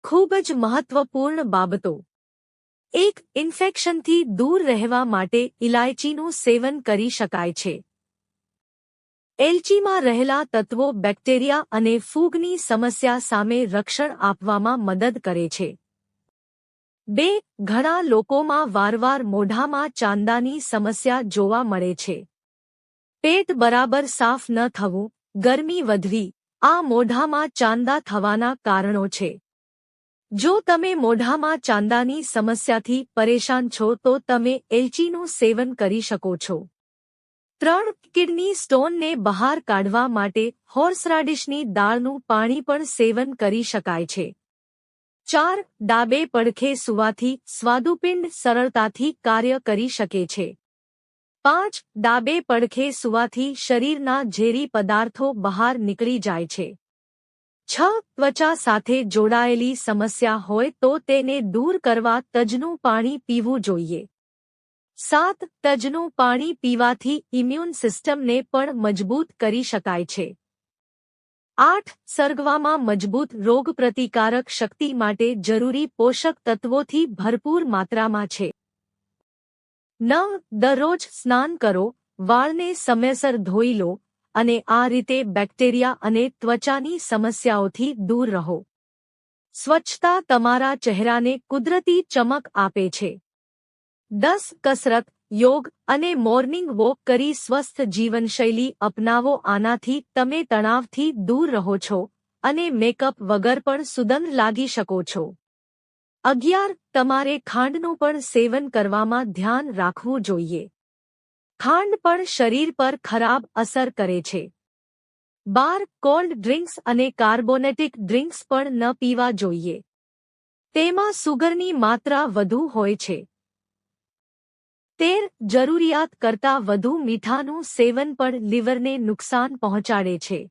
ખૂબ જ મહત્વપૂર્ણ બાબતો. 1. ઇન્ફેક્શનથી દૂર રહેવા માટે ઇલાયચીનું સેવન કરી શકાય છે. એલચીમાં રહેલા તત્વો બેક્ટેરિયા અને ફૂગની સમસ્યા સામે રક્ષણ આપવામાં મદદ કરે છે. 2. ઘણા લોકોમાં વારવાર મોઢામાં ચાંદાની સમસ્યા જોવા મળે છે. પેટ બરાબર સાફ ન થવું, ગરમી વધવી, આ મોઢામાં ચાંદા થવાના કારણો છે. જો તમે મોઢામાં ચાંદાની સમસ્યાથી પરેશાન છો તો તમે એલચીનું સેવન કરી શકો છો. 3. કિડની સ્ટોનને બહાર કાઢવા માટે હોર્સરાડિશની દાળનું પાણી પણ સેવન કરી શકાય છે. 4. ડાબે પડખે સૂવાથી સ્વાદુપિંડ સરળતાથી કાર્ય કરી શકે છે. 5. ડાબે પડખે સૂવાથી શરીરના ઝેરી પદાર્થો બહાર નીકળી જાય છે. 6. ત્વચા સાથે જોડાયેલી સમસ્યા હોય તો તેને દૂર કરવા તજનું પાણી પીવું જોઈએ. 7. તજનું પાણી પીવાથી ઇમ્યુન સિસ્ટમને પણ મજબૂત કરી શકાય છે. 8. સરગવામાં મજબૂત રોગપ્રતિકારક શક્તિ માટે જરૂરી પોષક તત્વોથી ભરપૂર માત્રામાં છે. 9. દરરોજ સ્નાન કરો, વાળને સમયસર ધોઈ લો અને આ રીતે બેક્ટેરિયા અને ત્વચાની સમસ્યાઓથી દૂર રહો. સ્વચ્છતા તમારા ચહેરાને કુદરતી ચમક આપે છે. 10. કસરત, યોગ અને મોર્નિંગ વોક કરી સ્વસ્થ જીવનશૈલી અપનાવો. આનાથી તમે તણાવથી દૂર રહો છો અને મેકઅપ વગર પણ સુંદર લાગી શકો છો. 11. તમારે ખાંડનું પણ સેવન કરવામાં ધ્યાન રાખવું જોઈએ. ખાંડ પણ શરીર પર ખરાબ અસર કરે છે. 12. કોલ્ડ ડ્રિંક્સ અને કાર્બોનેટિક ડ્રિંક્સ પણ ન પીવા જોઈએ. તેમાં સુગરની માત્રા વધુ હોય છે. 13. જરૂરિયાત કરતાં વધુ મીઠાનું સેવન પણ લીવરને નુકસાન પહોંચાડે છે.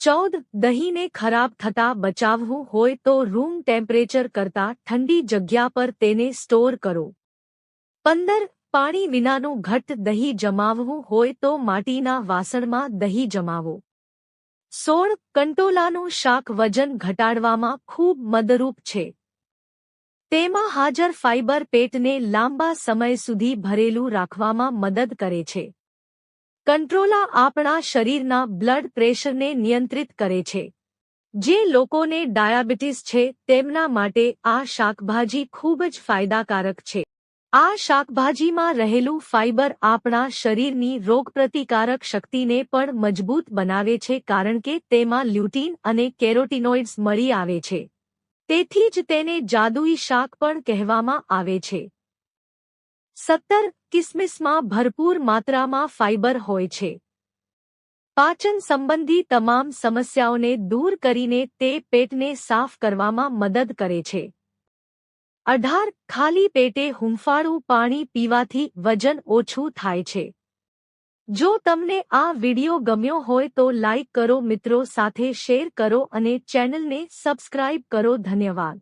14. દહીંને ખરાબ થતાં બચાવવું હોય તો રૂમ ટેમ્પરેચર કરતાં ઠંડી જગ્યા પર તેને સ્ટોર કરો. 15. પાણી વિનાનું ઘટ્ટ દહીં જમાવવું હોય તો માટીના વાસણમાં દહીં જમાવો. 16. કંટોલાનું શાક વજન ઘટાડવામાં ખૂબ મદદરૂપ છે. તેમાં હાજર ફાઇબર પેટને લાંબા સમય સુધી ભરેલું રાખવામાં મદદ કરે છે. કંટ્રોલા આપણા શરીરના બ્લડ પ્રેશરને નિયંત્રિત કરે છે. જે લોકોને ડાયાબિટીસ છે તેમના માટે આ શાકભાજી ખૂબ જ ફાયદાકારક છે. આ શાકભાજીમાં રહેલું ફાઇબર આપણા શરીરની રોગપ્રતિકારક શક્તિને પણ મજબૂત બનાવે છે કારણ કે તેમાં લ્યુટીન અને કેરોટીનોઇડ્સ મળી આવે છે. તેથી જ તેને જાદુઈ શાક પણ કહેવામાં આવે છે. 17. કિસમિસમાં ભરપૂર માત્રામાં ફાઇબર હોય છે. પાચન સંબંધી તમામ સમસ્યાઓને દૂર કરીને તે પેટને સાફ કરવામાં મદદ કરે છે. 18. ખાલી પેટે હૂંફાળું પાણી પીવાથી વજન ઓછું થાય છે. જો તમને આ વિડિયો ગમ્યો હોય તો લાઇક કરો, મિત્રો સાથે શેર કરો અને ચેનલને સબસ્ક્રાઇબ કરો. ધન્યવાદ.